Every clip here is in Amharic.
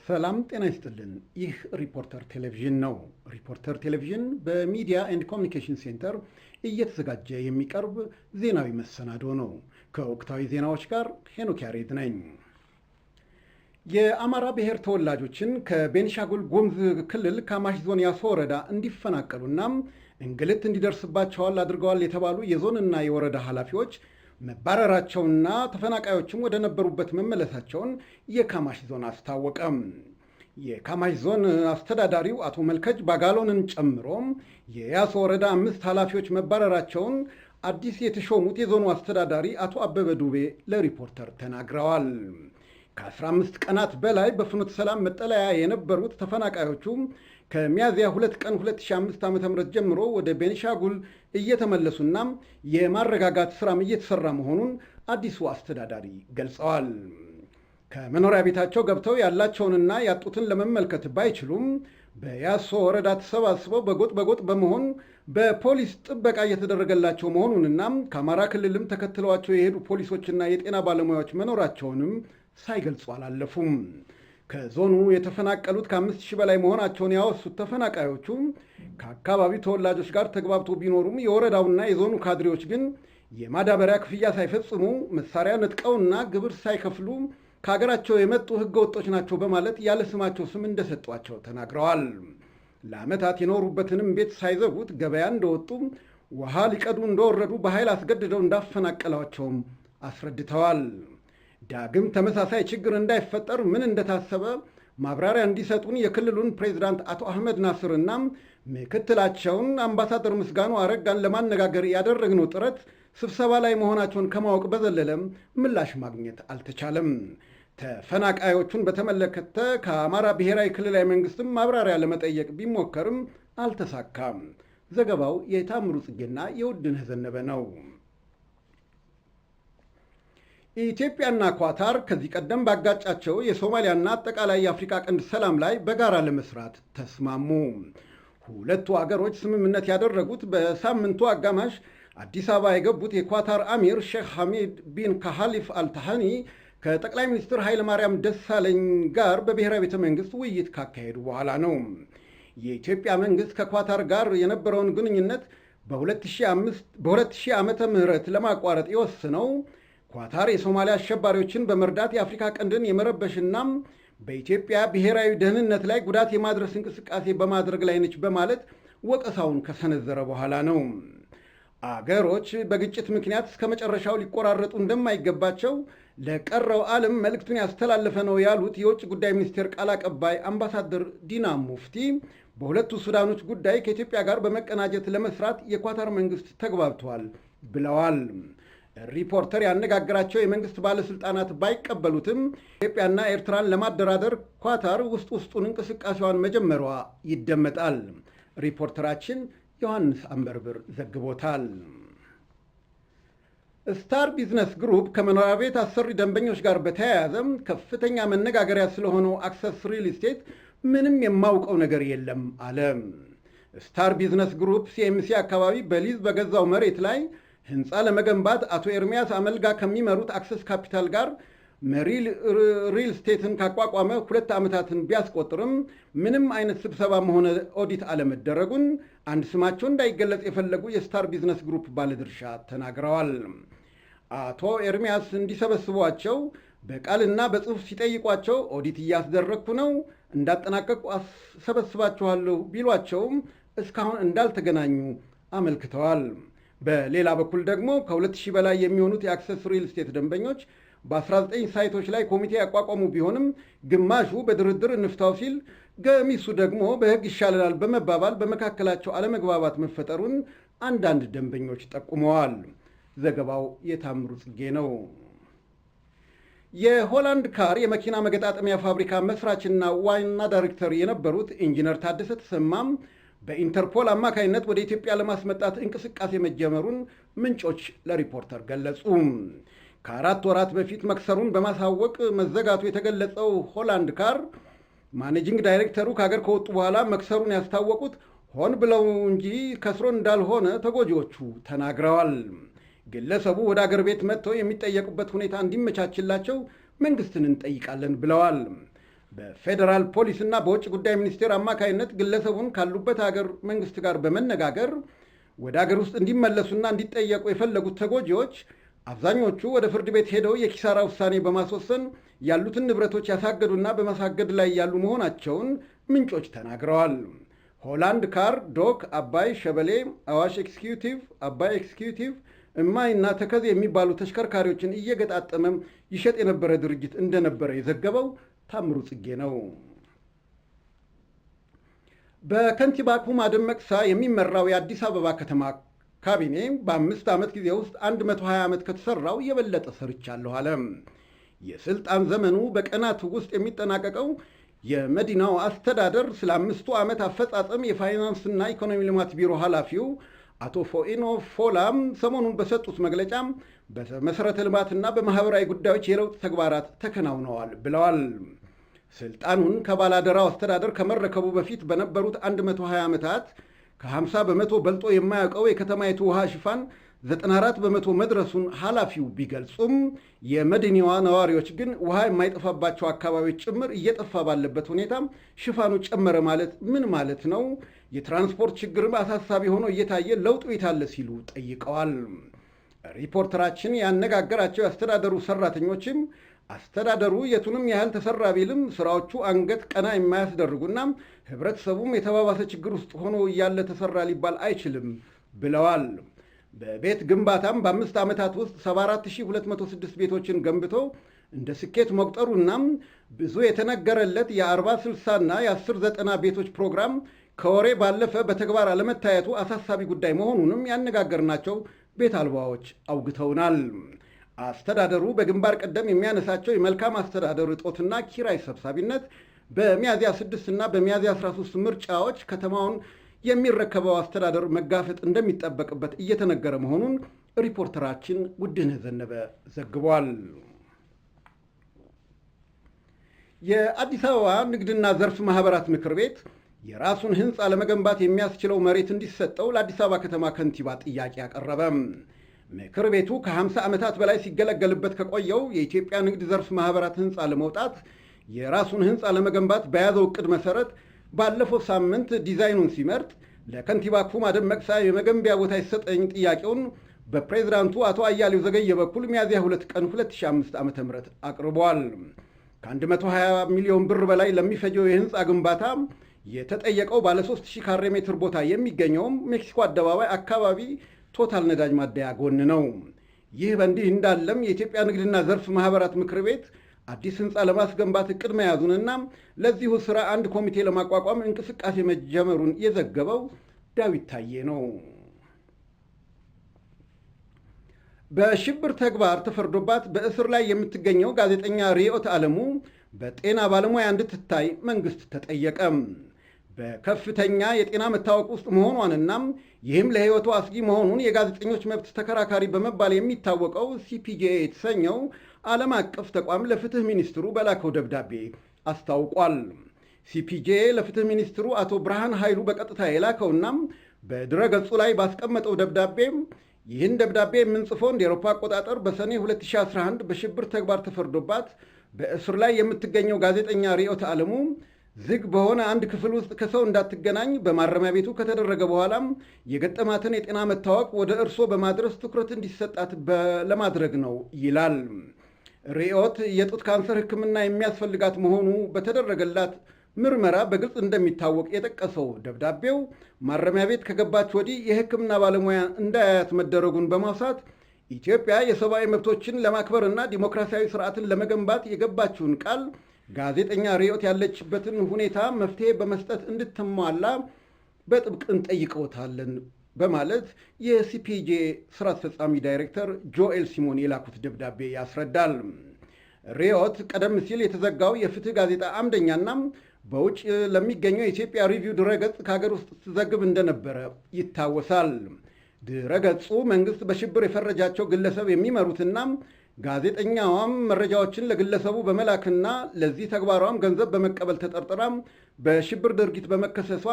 ሰላም ጤና ይስጥልን። ይህ ሪፖርተር ቴሌቪዥን ነው። ሪፖርተር ቴሌቪዥን በሚዲያ ኤንድ ኮሚኒኬሽን ሴንተር እየተዘጋጀ የሚቀርብ ዜናዊ መሰናዶ ነው። ከወቅታዊ ዜናዎች ጋር ሄኖክ ያሬድ ነኝ። የአማራ ብሔር ተወላጆችን ከቤኒሻንጉል ጉሙዝ ክልል ካማሽ ዞን ያሶ ወረዳ እንዲፈናቀሉና እንግልት እንዲደርስባቸዋል አድርገዋል የተባሉ የዞንና የወረዳ ኃላፊዎች መባረራቸውና ተፈናቃዮችም ወደ ነበሩበት መመለሳቸውን የካማሽ ዞን አስታወቀም። የካማሽ ዞን አስተዳዳሪው አቶ መልከጅ ባጋሎንን ጨምሮ የያሶ ወረዳ 5 ኃላፊዎች መባረራቸውን አዲስ የተሾሙት የዞኑ አስተዳዳሪ አቶ አበበ ዱቤ ለሪፖርተር ተናግረዋል። ከ15 ቀናት በላይ በፍኖተ ሰላም መጠለያ የነበሩት ተፈናቃዮቹ ከሚያዝያ 2 ቀን 2005 ዓ.ም ጀምሮ ወደ ቤኒሻንጉል እየተመለሱና የማረጋጋት ስራም እየተሰራ መሆኑን አዲሱ አስተዳዳሪ ገልጸዋል። ከመኖሪያ ቤታቸው ገብተው ያላቸውንና ያጡትን ለመመልከት ባይችሉም በያሶ ወረዳ ተሰባስበው በጎጥ በመሆን በፖሊስ ጥበቃ እየተደረገላቸው መሆኑንና ከአማራ ክልልም ተከትለዋቸው የሄዱ ፖሊሶችና የጤና ባለሙያዎች መኖራቸውንም ሳይገልጹ አላለፉም። ከዞኑ የተፈናቀሉት ከ5000 በላይ መሆናቸውን ያወሱት ተፈናቃዮቹ ከአካባቢው ተወላጆች ጋር ተግባብተው ቢኖሩም የወረዳውና የዞኑ ካድሬዎች ግን የማዳበሪያ ክፍያ ሳይፈጽሙ መሳሪያ ነጥቀውና ግብር ሳይከፍሉ ከሀገራቸው የመጡ ህገወጦች ናቸው በማለት ያለ ስማቸው ስም እንደሰጧቸው ተናግረዋል። ለዓመታት የኖሩበትንም ቤት ሳይዘጉት ገበያ እንደወጡ ውሃ ሊቀዱ እንደወረዱ በኃይል አስገድደው እንዳፈናቀሏቸውም አስረድተዋል። ዳግም ተመሳሳይ ችግር እንዳይፈጠር ምን እንደታሰበ ማብራሪያ እንዲሰጡን የክልሉን ፕሬዝዳንት አቶ አህመድ ናስርና ምክትላቸውን አምባሳደር ምስጋኑ አረጋን ለማነጋገር ያደረግነው ጥረት ስብሰባ ላይ መሆናቸውን ከማወቅ በዘለለም ምላሽ ማግኘት አልተቻለም። ተፈናቃዮቹን በተመለከተ ከአማራ ብሔራዊ ክልላዊ መንግስትም ማብራሪያ ለመጠየቅ ቢሞከርም አልተሳካም። ዘገባው የታምሩ ጽጌና የውድነህ ዘነበ ነው። ኢትዮጵያና ኳታር ከዚህ ቀደም ባጋጫቸው የሶማሊያና አጠቃላይ የአፍሪካ ቀንድ ሰላም ላይ በጋራ ለመስራት ተስማሙ። ሁለቱ አገሮች ስምምነት ያደረጉት በሳምንቱ አጋማሽ አዲስ አበባ የገቡት የኳታር አሚር ሼክ ሐሚድ ቢን ካሊፋ አልታሃኒ ከጠቅላይ ሚኒስትር ኃይለማርያም ደሳለኝ ጋር በብሔራዊ ቤተ መንግስት ውይይት ካካሄዱ በኋላ ነው። የኢትዮጵያ መንግስት ከኳታር ጋር የነበረውን ግንኙነት በ2000 ዓመተ ምህረት ለማቋረጥ የወሰነው ኳታር የሶማሊያ አሸባሪዎችን በመርዳት የአፍሪካ ቀንድን የመረበሽና በኢትዮጵያ ብሔራዊ ደህንነት ላይ ጉዳት የማድረስ እንቅስቃሴ በማድረግ ላይ ነች በማለት ወቀሳውን ከሰነዘረ በኋላ ነው። አገሮች በግጭት ምክንያት እስከ መጨረሻው ሊቆራረጡ እንደማይገባቸው ለቀረው ዓለም መልእክቱን ያስተላለፈ ነው ያሉት የውጭ ጉዳይ ሚኒስቴር ቃል አቀባይ አምባሳደር ዲና ሙፍቲ በሁለቱ ሱዳኖች ጉዳይ ከኢትዮጵያ ጋር በመቀናጀት ለመስራት የኳታር መንግስት ተግባብቷል ብለዋል። ሪፖርተር ያነጋገራቸው የመንግስት ባለስልጣናት ባይቀበሉትም ኢትዮጵያና ኤርትራን ለማደራደር ኳታር ውስጡን እንቅስቃሴዋን መጀመሯ ይደመጣል። ሪፖርተራችን ዮሐንስ አንበርብር ዘግቦታል። ስታር ቢዝነስ ግሩፕ ከመኖሪያ ቤት አሰሪ ደንበኞች ጋር በተያያዘ ከፍተኛ መነጋገሪያ ስለሆነው አክሰስ ሪል ስቴት ምንም የማውቀው ነገር የለም አለ። ስታር ቢዝነስ ግሩፕ ሲኤምሲ አካባቢ በሊዝ በገዛው መሬት ላይ ህንፃ ለመገንባት አቶ ኤርሚያስ አመልጋ ከሚመሩት አክሰስ ካፒታል ጋር መሪል ሪል ስቴትን ካቋቋመ 2 ዓመታትን ቢያስቆጥርም ምንም አይነት ስብሰባም ሆነ ኦዲት አለመደረጉን አንድ ስማቸው እንዳይገለጽ የፈለጉ የስታር ቢዝነስ ግሩፕ ባለድርሻ ተናግረዋል። አቶ ኤርሚያስ እንዲሰበስቧቸው በቃልና በጽሑፍ ሲጠይቋቸው ኦዲት እያስደረግኩ ነው፣ እንዳጠናቀቁ አሰበስባችኋለሁ ቢሏቸውም እስካሁን እንዳልተገናኙ አመልክተዋል። በሌላ በኩል ደግሞ ከ2000 በላይ የሚሆኑት የአክሰስ ሪል ስቴት ደንበኞች በ19 ሳይቶች ላይ ኮሚቴ ያቋቋሙ ቢሆንም ግማሹ በድርድር እንፍታው ሲል፣ ገሚሱ ደግሞ በሕግ ይሻለናል በመባባል በመካከላቸው አለመግባባት መፈጠሩን አንዳንድ ደንበኞች ጠቁመዋል። ዘገባው የታምሩ ጽጌ ነው። የሆላንድ ካር የመኪና መገጣጠሚያ ፋብሪካ መስራችና ዋና ዳይሬክተር የነበሩት ኢንጂነር ታደሰ ተሰማም በኢንተርፖል አማካይነት ወደ ኢትዮጵያ ለማስመጣት እንቅስቃሴ መጀመሩን ምንጮች ለሪፖርተር ገለጹ። ከ4 ወራት በፊት መክሰሩን በማሳወቅ መዘጋቱ የተገለጸው ሆላንድ ካር ማኔጂንግ ዳይሬክተሩ ከሀገር ከወጡ በኋላ መክሰሩን ያስታወቁት ሆን ብለው እንጂ ከስሮ እንዳልሆነ ተጎጂዎቹ ተናግረዋል። ግለሰቡ ወደ አገር ቤት መጥተው የሚጠየቁበት ሁኔታ እንዲመቻችላቸው መንግስትን እንጠይቃለን ብለዋል። በፌዴራል ፖሊስና በውጭ ጉዳይ ሚኒስቴር አማካይነት ግለሰቡን ካሉበት ሀገር መንግስት ጋር በመነጋገር ወደ ሀገር ውስጥ እንዲመለሱና እንዲጠየቁ የፈለጉት ተጎጂዎች አብዛኞቹ ወደ ፍርድ ቤት ሄደው የኪሳራ ውሳኔ በማስወሰን ያሉትን ንብረቶች ያሳገዱና በማሳገድ ላይ ያሉ መሆናቸውን ምንጮች ተናግረዋል። ሆላንድ ካር፣ ዶክ፣ አባይ ሸበሌ፣ አዋሽ ኤክስኪዩቲቭ፣ አባይ ኤክስኪዩቲቭ፣ እማይ እና ተከዜ የሚባሉ ተሽከርካሪዎችን እየገጣጠመም ይሸጥ የነበረ ድርጅት እንደነበረ የዘገበው ታምሩ ጽጌ ነው። በከንቲባ ኩማ ደመቅሳ የሚመራው የአዲስ አበባ ከተማ ካቢኔ በ5 ዓመት ጊዜ ውስጥ 120 ዓመት ከተሰራው የበለጠ ሰርቻለሁ አለ። የስልጣን ዘመኑ በቀናት ውስጥ የሚጠናቀቀው የመዲናው አስተዳደር ስለ 5ቱ ዓመት አፈጻጸም የፋይናንስና ኢኮኖሚ ልማት ቢሮ ኃላፊው አቶ ፎኢኖ ፎላም ሰሞኑን በሰጡት መግለጫ በመሰረተ ልማትና በማህበራዊ ጉዳዮች የለውጥ ተግባራት ተከናውነዋል ብለዋል። ስልጣኑን ከባላደራው አስተዳደር ከመረከቡ በፊት በነበሩት 120 ዓመታት ከ50 በመቶ በልጦ የማያውቀው የከተማይቱ ውሃ ሽፋን 94 በመቶ መድረሱን ኃላፊው ቢገልጹም የመዲናዋ ነዋሪዎች ግን ውሃ የማይጠፋባቸው አካባቢዎች ጭምር እየጠፋ ባለበት ሁኔታ ሽፋኑ ጨመረ ማለት ምን ማለት ነው? የትራንስፖርት ችግርም አሳሳቢ ሆኖ እየታየ ለውጡ የታለ ሲሉ ጠይቀዋል። ሪፖርተራችን ያነጋገራቸው የአስተዳደሩ ሰራተኞችም አስተዳደሩ የቱንም ያህል ተሰራ ቢልም ስራዎቹ አንገት ቀና የማያስደርጉና ህብረተሰቡም የተባባሰ ችግር ውስጥ ሆኖ እያለ ተሰራ ሊባል አይችልም ብለዋል። በቤት ግንባታም በ5 ዓመታት ውስጥ 74206 ቤቶችን ገንብቶ እንደ ስኬት መቁጠሩና ብዙ የተነገረለት የ40/60 እና የ10/90 ቤቶች ፕሮግራም ከወሬ ባለፈ በተግባር አለመታየቱ አሳሳቢ ጉዳይ መሆኑንም ያነጋገርናቸው ቤት አልባዎች አውግተውናል። አስተዳደሩ በግንባር ቀደም የሚያነሳቸው የመልካም አስተዳደር እጦትና ኪራይ ሰብሳቢነት በሚያዝያ 6 እና በሚያዝያ 13 ምርጫዎች ከተማውን የሚረከበው አስተዳደር መጋፈጥ እንደሚጠበቅበት እየተነገረ መሆኑን ሪፖርተራችን ውድነህ ዘነበ ዘግቧል። የአዲስ አበባ ንግድና ዘርፍ ማህበራት ምክር ቤት የራሱን ህንፃ ለመገንባት የሚያስችለው መሬት እንዲሰጠው ለአዲስ አበባ ከተማ ከንቲባ ጥያቄ አቀረበ። ምክር ቤቱ ከ50 ዓመታት በላይ ሲገለገልበት ከቆየው የኢትዮጵያ ንግድ ዘርፍ ማህበራት ህንፃ ለመውጣት የራሱን ህንፃ ለመገንባት በያዘው እቅድ መሰረት ባለፈው ሳምንት ዲዛይኑን ሲመርጥ ለከንቲባ ኩማ ደመቅሳ የመገንቢያ ቦታ ይሰጠኝ ጥያቄውን በፕሬዝዳንቱ አቶ አያሌው ዘገየ በኩል ሚያዝያ 2 ቀን 2005 ዓ.ም አቅርቧል። ከ120 ሚሊዮን ብር በላይ ለሚፈጀው የህንፃ ግንባታ የተጠየቀው ባለ 3000 ካሬ ሜትር ቦታ የሚገኘውም ሜክሲኮ አደባባይ አካባቢ ቶታል ነዳጅ ማደያ ጎን ነው። ይህ በእንዲህ እንዳለም የኢትዮጵያ ንግድና ዘርፍ ማህበራት ምክር ቤት አዲስ ህንፃ ለማስገንባት እቅድ መያዙንና ለዚሁ ስራ አንድ ኮሚቴ ለማቋቋም እንቅስቃሴ መጀመሩን የዘገበው ዳዊት ታዬ ነው። በሽብር ተግባር ተፈርዶባት በእስር ላይ የምትገኘው ጋዜጠኛ ርዕዮት ዓለሙ በጤና ባለሙያ እንድትታይ መንግስት ተጠየቀ። በከፍተኛ የጤና መታወቅ ውስጥ መሆኗንና ይህም ለህይወቱ አስጊ መሆኑን የጋዜጠኞች መብት ተከራካሪ በመባል የሚታወቀው ሲፒጄ የተሰኘው ዓለም አቀፍ ተቋም ለፍትህ ሚኒስትሩ በላከው ደብዳቤ አስታውቋል። ሲፒጄ ለፍትህ ሚኒስትሩ አቶ ብርሃን ኃይሉ በቀጥታ የላከውና በድረገጹ ላይ ባስቀመጠው ደብዳቤ ይህን ደብዳቤ የምንጽፈው እንደ አውሮፓ አቆጣጠር በሰኔ 2011 በሽብር ተግባር ተፈርዶባት በእስር ላይ የምትገኘው ጋዜጠኛ ርዕዮት ዓለሙ ዝግ በሆነ አንድ ክፍል ውስጥ ከሰው እንዳትገናኝ በማረሚያ ቤቱ ከተደረገ በኋላም የገጠማትን የጤና መታወቅ ወደ እርሶ በማድረስ ትኩረት እንዲሰጣት ለማድረግ ነው ይላል። ርዕዮት የጡት ካንሰር ሕክምና የሚያስፈልጋት መሆኑ በተደረገላት ምርመራ በግልጽ እንደሚታወቅ የጠቀሰው ደብዳቤው ማረሚያ ቤት ከገባች ወዲህ የሕክምና ባለሙያ እንዳያያት መደረጉን በማውሳት ኢትዮጵያ የሰብአዊ መብቶችን ለማክበርና ዲሞክራሲያዊ ስርዓትን ለመገንባት የገባችውን ቃል ጋዜጠኛ ርዕዮት ያለችበትን ሁኔታ መፍትሄ በመስጠት እንድትሟላ በጥብቅ እንጠይቀውታለን በማለት የሲፒጄ ስራ አስፈጻሚ ዳይሬክተር ጆኤል ሲሞን የላኩት ደብዳቤ ያስረዳል። ርዕዮት ቀደም ሲል የተዘጋው የፍትህ ጋዜጣ አምደኛና በውጭ ለሚገኘው የኢትዮጵያ ሪቪው ድረገጽ ከሀገር ውስጥ ትዘግብ እንደነበረ ይታወሳል። ድረገጹ መንግስት በሽብር የፈረጃቸው ግለሰብ የሚመሩትና ጋዜጠኛዋም መረጃዎችን ለግለሰቡ በመላክና ለዚህ ተግባሯም ገንዘብ በመቀበል ተጠርጥራ በሽብር ድርጊት በመከሰሷ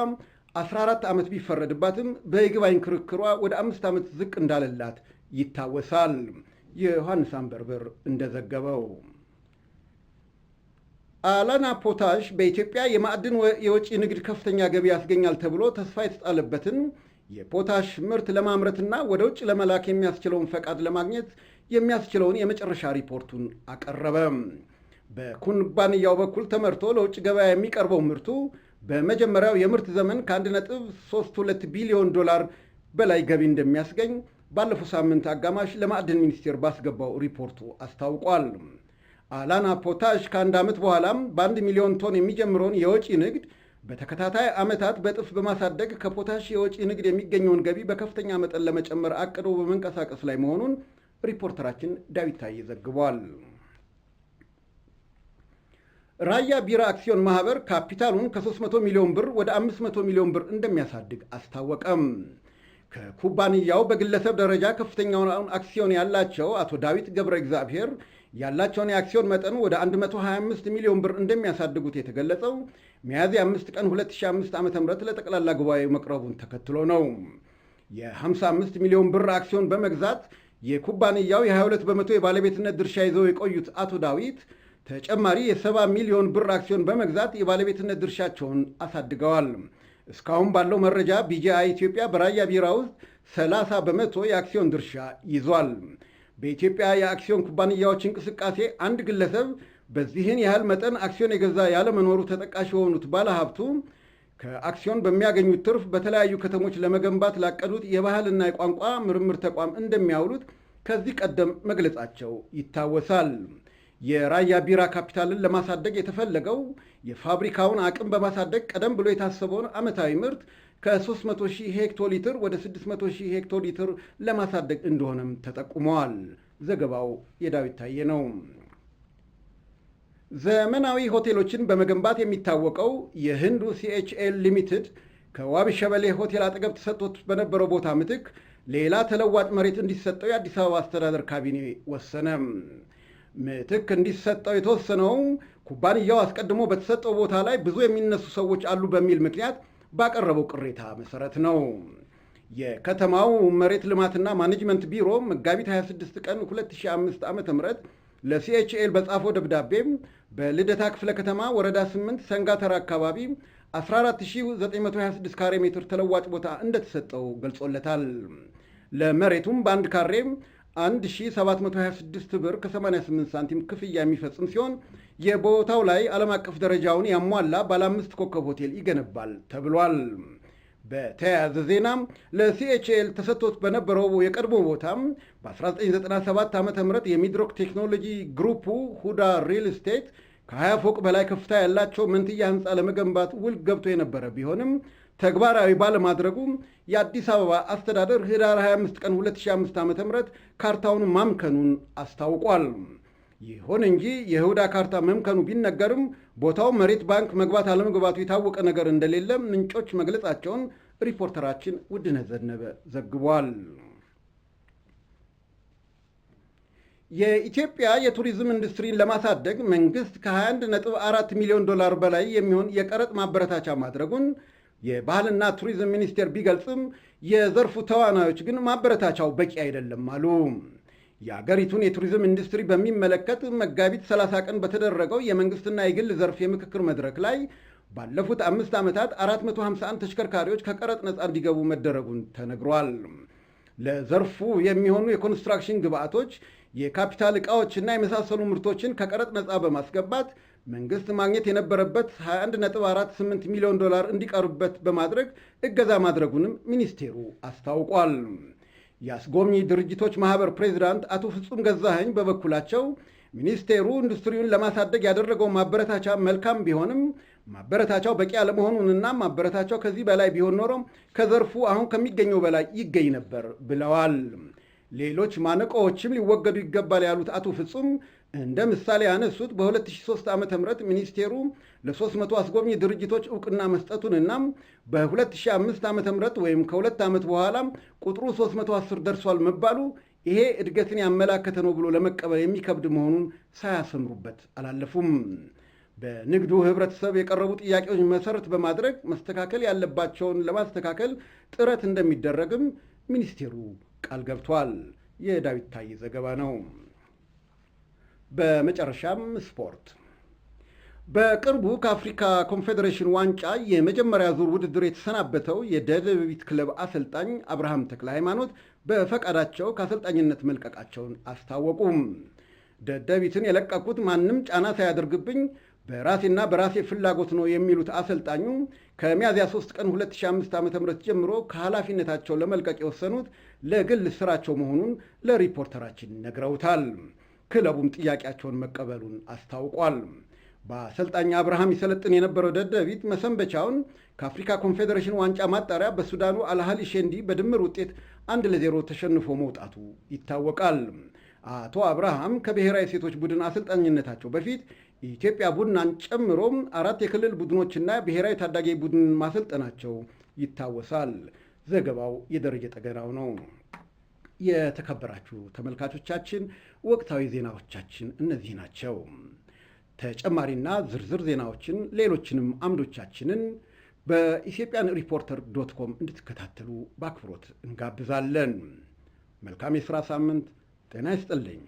14 ዓመት ቢፈረድባትም በይግባኝ ክርክሯ ወደ 5 ዓመት ዝቅ እንዳለላት ይታወሳል። ዮሐንስ አንበርበር እንደዘገበው አላና ፖታሽ በኢትዮጵያ የማዕድን የወጪ ንግድ ከፍተኛ ገቢ ያስገኛል ተብሎ ተስፋ የተጣለበትን የፖታሽ ምርት ለማምረትና ወደ ውጭ ለመላክ የሚያስችለውን ፈቃድ ለማግኘት የሚያስችለውን የመጨረሻ ሪፖርቱን አቀረበ። በኩባንያው በኩል ተመርቶ ለውጭ ገበያ የሚቀርበው ምርቱ በመጀመሪያው የምርት ዘመን ከ1.32 ቢሊዮን ዶላር በላይ ገቢ እንደሚያስገኝ ባለፈው ሳምንት አጋማሽ ለማዕድን ሚኒስቴር ባስገባው ሪፖርቱ አስታውቋል። አላና ፖታሽ ከአንድ ዓመት በኋላም በ1 ሚሊዮን ቶን የሚጀምረውን የወጪ ንግድ በተከታታይ ዓመታት በጥፍ በማሳደግ ከፖታሽ የወጪ ንግድ የሚገኘውን ገቢ በከፍተኛ መጠን ለመጨመር አቅዶ በመንቀሳቀስ ላይ መሆኑን ሪፖርተራችን ዳዊት ታዬ ዘግቧል። ራያ ቢራ አክሲዮን ማህበር ካፒታሉን ከ300 ሚሊዮን ብር ወደ 500 ሚሊዮን ብር እንደሚያሳድግ አስታወቀም። ከኩባንያው በግለሰብ ደረጃ ከፍተኛውን አክሲዮን ያላቸው አቶ ዳዊት ገብረ እግዚአብሔር ያላቸውን የአክሲዮን መጠን ወደ 125 ሚሊዮን ብር እንደሚያሳድጉት የተገለጸው ሚያዝያ 5 ቀን 2005 ዓ.ም ለጠቅላላ ጉባኤ መቅረቡን ተከትሎ ነው። የ55 ሚሊዮን ብር አክሲዮን በመግዛት የኩባንያው የ22 በመቶ የባለቤትነት ድርሻ ይዘው የቆዩት አቶ ዳዊት ተጨማሪ የ70 ሚሊዮን ብር አክሲዮን በመግዛት የባለቤትነት ድርሻቸውን አሳድገዋል። እስካሁን ባለው መረጃ ቢጂአይ ኢትዮጵያ በራያ ቢራ ውስጥ 30 በመቶ የአክሲዮን ድርሻ ይዟል። በኢትዮጵያ የአክሲዮን ኩባንያዎች እንቅስቃሴ አንድ ግለሰብ በዚህን ያህል መጠን አክሲዮን የገዛ ያለመኖሩ ተጠቃሽ የሆኑት ባለሀብቱ ከአክሲዮን በሚያገኙት ትርፍ በተለያዩ ከተሞች ለመገንባት ላቀዱት የባህልና የቋንቋ ምርምር ተቋም እንደሚያውሉት ከዚህ ቀደም መግለጻቸው ይታወሳል። የራያ ቢራ ካፒታልን ለማሳደግ የተፈለገው የፋብሪካውን አቅም በማሳደግ ቀደም ብሎ የታሰበውን ዓመታዊ ምርት ከ300,000 ሄክቶ ሊትር ወደ 600,000 ሄክቶ ሊትር ለማሳደግ እንደሆነም ተጠቁመዋል። ዘገባው የዳዊት ታዬ ነው። ዘመናዊ ሆቴሎችን በመገንባት የሚታወቀው የህንዱ ሲኤችኤል ሊሚትድ ከዋቢ ሸበሌ ሆቴል አጠገብ ተሰጥቶት በነበረው ቦታ ምትክ ሌላ ተለዋጭ መሬት እንዲሰጠው የአዲስ አበባ አስተዳደር ካቢኔ ወሰነ። ምትክ እንዲሰጠው የተወሰነው ኩባንያው አስቀድሞ በተሰጠው ቦታ ላይ ብዙ የሚነሱ ሰዎች አሉ በሚል ምክንያት ባቀረበው ቅሬታ መሰረት ነው። የከተማው መሬት ልማትና ማኔጅመንት ቢሮ መጋቢት 26 ቀን 2005 ዓ.ም ለሲኤችኤል በጻፈው ደብዳቤም በልደታ ክፍለ ከተማ ወረዳ 8 ሰንጋተራ አካባቢ 14926 ካሬ ሜትር ተለዋጭ ቦታ እንደተሰጠው ገልጾለታል። ለመሬቱም በአንድ ካሬ 1726 ብር ከ88 ሳንቲም ክፍያ የሚፈጽም ሲሆን የቦታው ላይ ዓለም አቀፍ ደረጃውን ያሟላ ባለ 5 ኮከብ ሆቴል ይገነባል ተብሏል። በተያያዘ ዜና ለሲኤችኤል ተሰጥቶት በነበረው የቀድሞ ቦታ በ1997 ዓ.ም የሚድሮክ ቴክኖሎጂ ግሩፑ ሁዳ ሪል ስቴት ከ20 ፎቅ በላይ ከፍታ ያላቸው መንትያ ህንፃ ለመገንባት ውል ገብቶ የነበረ ቢሆንም ተግባራዊ ባለማድረጉ የአዲስ አበባ አስተዳደር ህዳር 25 ቀን 2005 ዓ.ም ካርታውን ማምከኑን አስታውቋል። ይሁን እንጂ የሁዳ ካርታ መምከኑ ቢነገርም ቦታው መሬት ባንክ መግባት አለመግባቱ የታወቀ ነገር እንደሌለ ምንጮች መግለጻቸውን ሪፖርተራችን ውድነህ ዘነበ ዘግቧል። የኢትዮጵያ የቱሪዝም ኢንዱስትሪን ለማሳደግ መንግስት ከ21.4 ሚሊዮን ዶላር በላይ የሚሆን የቀረጥ ማበረታቻ ማድረጉን የባህልና ቱሪዝም ሚኒስቴር ቢገልጽም የዘርፉ ተዋናዮች ግን ማበረታቻው በቂ አይደለም አሉ። የአገሪቱን የቱሪዝም ኢንዱስትሪ በሚመለከት መጋቢት 30 ቀን በተደረገው የመንግስትና የግል ዘርፍ የምክክር መድረክ ላይ ባለፉት 5 ዓመታት 451 ተሽከርካሪዎች ከቀረጥ ነፃ እንዲገቡ መደረጉን ተነግሯል። ለዘርፉ የሚሆኑ የኮንስትራክሽን ግብዓቶች፣ የካፒታል ዕቃዎችና የመሳሰሉ ምርቶችን ከቀረጥ ነፃ በማስገባት መንግስት ማግኘት የነበረበት 21.48 ሚሊዮን ዶላር እንዲቀርብበት በማድረግ እገዛ ማድረጉንም ሚኒስቴሩ አስታውቋል። የአስጎብኚ ድርጅቶች ማህበር ፕሬዚዳንት አቶ ፍጹም ገዛኸኝ በበኩላቸው ሚኒስቴሩ ኢንዱስትሪውን ለማሳደግ ያደረገው ማበረታቻ መልካም ቢሆንም ማበረታቻው በቂ አለመሆኑንና ማበረታቻው ከዚህ በላይ ቢሆን ኖሮ ከዘርፉ አሁን ከሚገኘው በላይ ይገኝ ነበር ብለዋል። ሌሎች ማነቆዎችም ሊወገዱ ይገባል ያሉት አቶ ፍጹም እንደ ምሳሌ ያነሱት በ2003 ዓ.ም ሚኒስቴሩ ለ300 አስጎብኚ ድርጅቶች እውቅና መስጠቱንና በ2005 ዓ.ም ወይም ከ2 ዓመት በኋላ ቁጥሩ 310 ደርሷል መባሉ ይሄ እድገትን ያመላከተ ነው ብሎ ለመቀበል የሚከብድ መሆኑን ሳያሰምሩበት አላለፉም። በንግዱ ህብረተሰብ የቀረቡ ጥያቄዎች መሰረት በማድረግ መስተካከል ያለባቸውን ለማስተካከል ጥረት እንደሚደረግም ሚኒስቴሩ ቃል ገብቷል። የዳዊት ታዬ ዘገባ ነው። በመጨረሻም ስፖርት። በቅርቡ ከአፍሪካ ኮንፌዴሬሽን ዋንጫ የመጀመሪያ ዙር ውድድር የተሰናበተው የደደቢት ክለብ አሰልጣኝ አብርሃም ተክለ ሃይማኖት በፈቃዳቸው ከአሰልጣኝነት መልቀቃቸውን አስታወቁም። ደደቢትን የለቀኩት ማንም ጫና ሳያደርግብኝ በራሴና በራሴ ፍላጎት ነው የሚሉት አሰልጣኙ ከሚያዝያ 3 ቀን 2005 ዓ.ም ጀምሮ ከኃላፊነታቸው ለመልቀቅ የወሰኑት ለግል ስራቸው መሆኑን ለሪፖርተራችን ነግረውታል። ክለቡም ጥያቄያቸውን መቀበሉን አስታውቋል። በአሰልጣኝ አብርሃም ይሰለጥን የነበረው ደደቢት መሰንበቻውን ከአፍሪካ ኮንፌዴሬሽን ዋንጫ ማጣሪያ በሱዳኑ አልሃሊ ሼንዲ በድምር ውጤት 1-0 ተሸንፎ መውጣቱ ይታወቃል። አቶ አብርሃም ከብሔራዊ ሴቶች ቡድን አሰልጣኝነታቸው በፊት ኢትዮጵያ ቡናን ጨምሮ 4 የክልል ቡድኖችና ብሔራዊ ታዳጊ ቡድን ማሰልጠናቸው ይታወሳል። ዘገባው የደረጀ ጠገናው ነው። የተከበራችሁ ተመልካቾቻችን ወቅታዊ ዜናዎቻችን እነዚህ ናቸው። ተጨማሪና ዝርዝር ዜናዎችን ሌሎችንም አምዶቻችንን በኢትዮጵያን ሪፖርተር .com እንድትከታተሉ በአክብሮት እንጋብዛለን። መልካም የሥራ ሳምንት። ጤና ይስጥልኝ።